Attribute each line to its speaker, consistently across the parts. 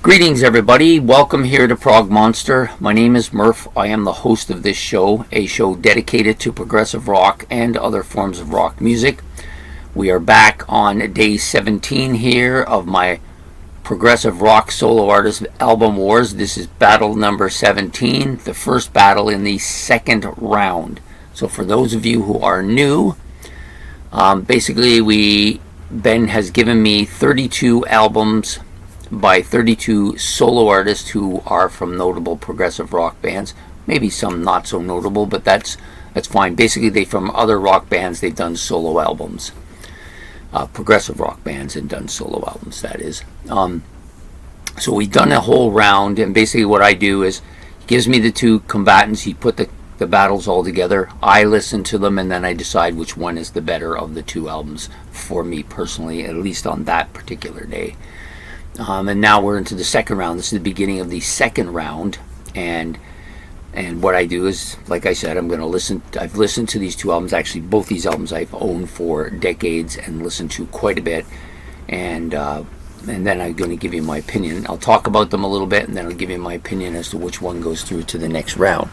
Speaker 1: Greetings everybody, welcome here to Prog Monster. My name is Murph. I am the host of this show, a show dedicated to progressive rock and other forms of rock music. We are back on day 17 here of my progressive rock solo artist album wars. This is battle number 17, the first battle in the second round. So for those of you who are new, basically Ben has given me 32 albums by 32 solo artists who are from notable progressive rock bands. Maybe some not so notable, but that's fine. Basically, they from other rock bands. They've done solo albums, progressive rock bands, and done solo albums. That is. So we've done a whole round, and basically what I do is he gives me the two combatants. He put the battles all together. I listen to them, and then I decide which one is the better of the two albums for me personally, at least on that particular day. And now we're into the second round. This is the beginning of the second round, and what I do is, like I said, I'm going to listen. I've listened to these two albums. Actually, both these albums I've owned for decades and listened to quite a bit, and then I'm going to give you my opinion. I'll talk about them a little bit, and then I'll give you my opinion as to which one goes through to the next round.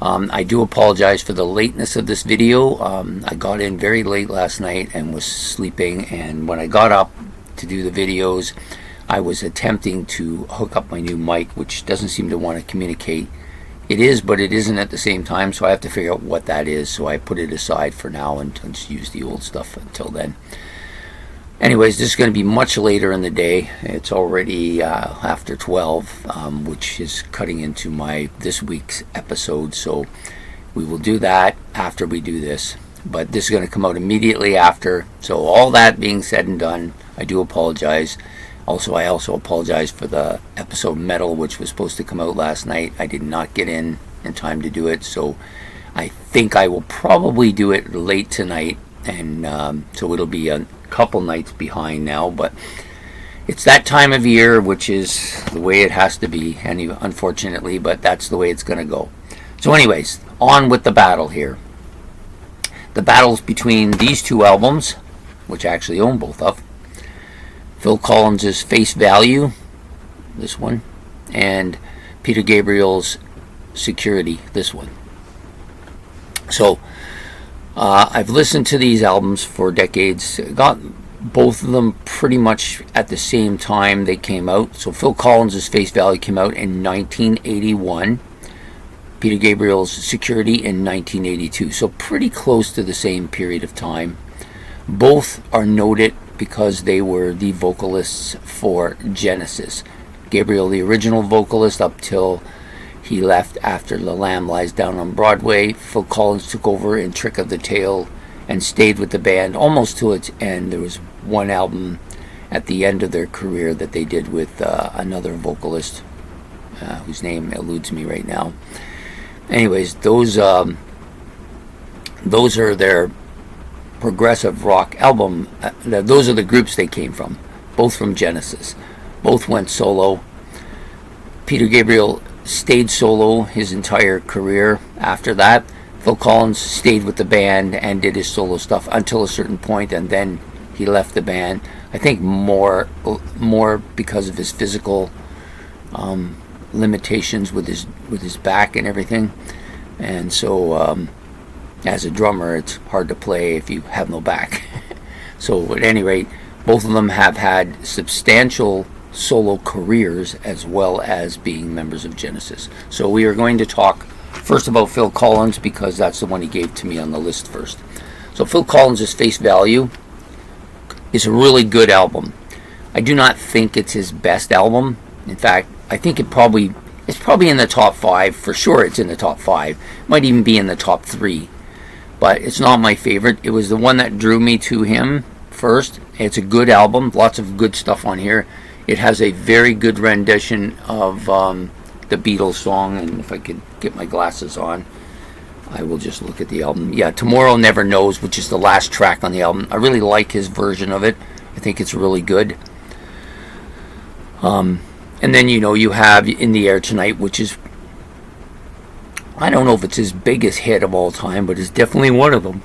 Speaker 1: I do apologize for the lateness of this video. I got in very late last night and was sleeping, and when I got up to do the videos, I was attempting to hook up my new mic, which doesn't seem to want to communicate. It is, but it isn't at the same time, so I have to figure out what that is. So I put it aside for now and just use the old stuff until then. Anyways, this is going to be much later in the day. It's already after 12, which is cutting into this week's episode. So we will do that after we do this. But this is going to come out immediately after. So all that being said and done, I do apologize. I also apologize for the episode Metal, which was supposed to come out last night. I did not get in time to do it, so I think I will probably do it late tonight, and so it'll be a couple nights behind now, but it's that time of year, which is the way it has to be, unfortunately, but that's the way it's going to go. So anyways, on with the battle here. The battle's between these two albums, which I actually own both of. Phil Collins' Face Value, this one, and Peter Gabriel's Security, this one. So, I've listened to these albums for decades. Got both of them pretty much at the same time they came out. So Phil Collins' Face Value came out in 1981. Peter Gabriel's Security in 1982. So pretty close to the same period of time. Both are noted because they were the vocalists for Genesis. Gabriel, the original vocalist, up till he left after The Lamb Lies Down on Broadway. Phil Collins took over in Trick of the Tail and stayed with the band almost to its end. There was one album at the end of their career that they did with another vocalist whose name eludes me right now. Anyways, those are their progressive rock album. Those are the groups they came from, both from Genesis. Both went solo. Peter Gabriel stayed solo his entire career after that. Phil Collins stayed with the band and did his solo stuff until a certain point, and then he left the band. I think more because of his physical limitations with his back and everything, and so as a drummer, it's hard to play if you have no back. So at any rate, both of them have had substantial solo careers as well as being members of Genesis. So we are going to talk first about Phil Collins because that's the one he gave to me on the list first. So Phil Collins' Face Value is a really good album. I do not think it's his best album. In fact, I think it's probably in the top 5. For sure it's in the top 5. Might even be in the top 3. But it's not my favorite. It was the one that drew me to him first. It's a good album. Lots of good stuff on here. It has a very good rendition of the Beatles song. And if I could get my glasses on, I will just look at the album. Yeah, Tomorrow Never Knows, which is the last track on the album. I really like his version of it. I think it's really good. And then, you have In the Air Tonight, which is, I don't know if it's his biggest hit of all time, but it's definitely one of them.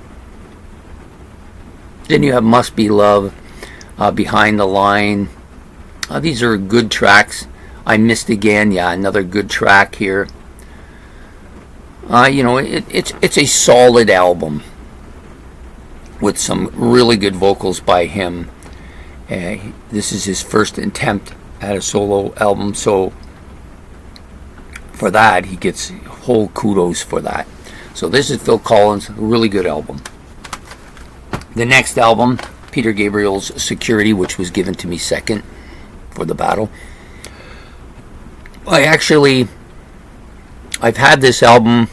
Speaker 1: Then you have Must Be Love, Behind the Line. These are good tracks. I Missed Again, yeah, another good track here. It's a solid album with some really good vocals by him. This is his first attempt at a solo album, so for that he gets whole kudos for that. So this is Phil Collins, a really good album. The next album, Peter Gabriel's Security, which was given to me second for the battle. I've had this album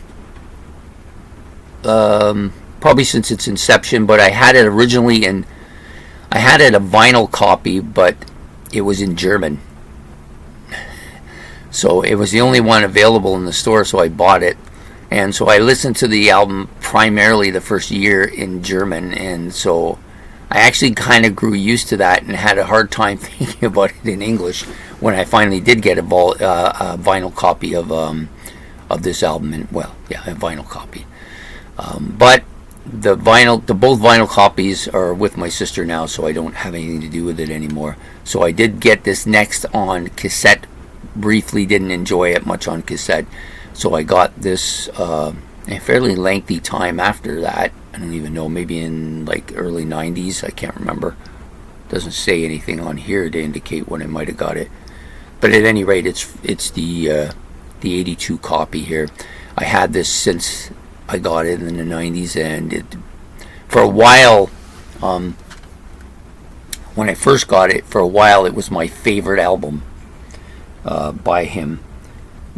Speaker 1: probably since its inception, but I had it originally I had it a vinyl copy, but it was in German. So it was the only one available in the store, so I bought it. And so I listened to the album primarily the first year in German, and so I actually kind of grew used to that and had a hard time thinking about it in English when I finally did get a vinyl copy of this album. A vinyl copy. But both vinyl copies are with my sister now, so I don't have anything to do with it anymore. So I did get this next on cassette. Briefly, didn't enjoy it much on cassette, so I got this a fairly lengthy time after that. I don't even know, maybe in like early 90s, I can't remember. Doesn't say anything on here to indicate when I might have got it, but at any rate, it's the 82 copy here. I had this since I got it in the 90s, and for a while, when I first got it, for a while it was my favorite album by him.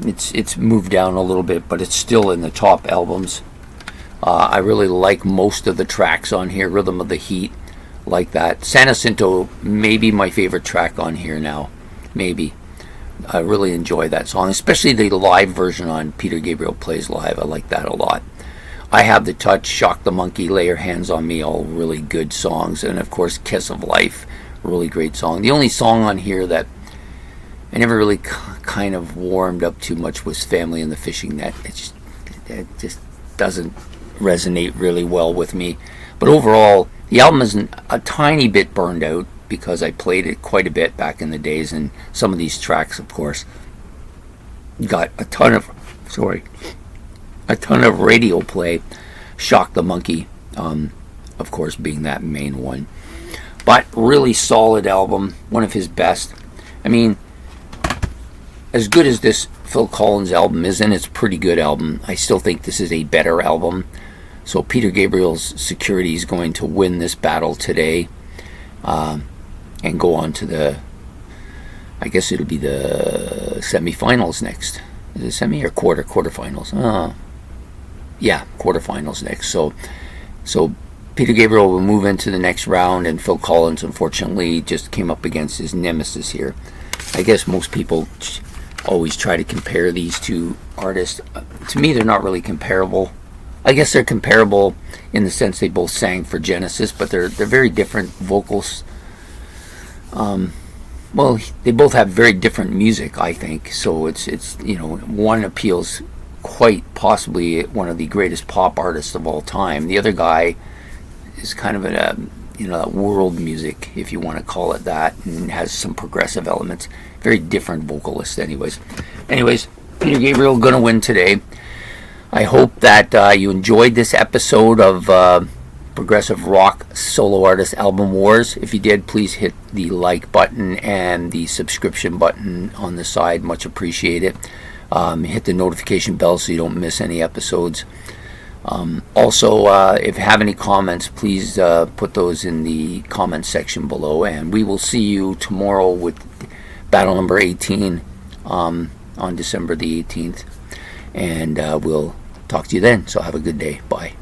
Speaker 1: It's moved down a little bit, but it's still in the top albums. I really like most of the tracks on here. Rhythm of the Heat, like that. San Jacinto, maybe my favorite track on here now. Maybe. I really enjoy that song, especially the live version on Peter Gabriel Plays Live. I like that a lot. I Have the Touch, Shock the Monkey, Lay Your Hands on Me, all really good songs. And of course, Kiss of Life, really great song. The only song on here that I never really kind of warmed up too much was Family in the Fishing Net. It just doesn't resonate really well with me. But overall, the album is a tiny bit burned out because I played it quite a bit back in the days, and some of these tracks, of course, got a ton of radio play. Shock the Monkey, of course, being that main one. But really solid album, one of his best. I mean, as good as this Phil Collins album is, and it's a pretty good album, I still think this is a better album. So Peter Gabriel's Security is going to win this battle today, and go on to I guess it'll be the semifinals next. Is it semi or quarterfinals? Yeah, quarterfinals next. So Peter Gabriel will move into the next round, and Phil Collins, unfortunately, just came up against his nemesis here. I guess most people always try to compare these two artists. To me, they're not really comparable. I guess they're comparable in the sense they both sang for Genesis, but they're very different vocals. They both have very different music, I think. So it's one appeals quite possibly one of the greatest pop artists of all time. The other guy is kind of that world music, if you want to call it that, and has some progressive elements. Very different vocalist, anyways. Peter Gabriel gonna win today. I hope that you enjoyed this episode of Progressive Rock Solo Artist Album Wars. If you did, please hit the like button and the subscription button on the side. Much appreciated. Hit the notification bell so you don't miss any episodes. Also, if you have any comments, please put those in the comment section below, and we will see you tomorrow with battle number 18 on December the 18th, and we'll talk to you then. So have a good day. Bye.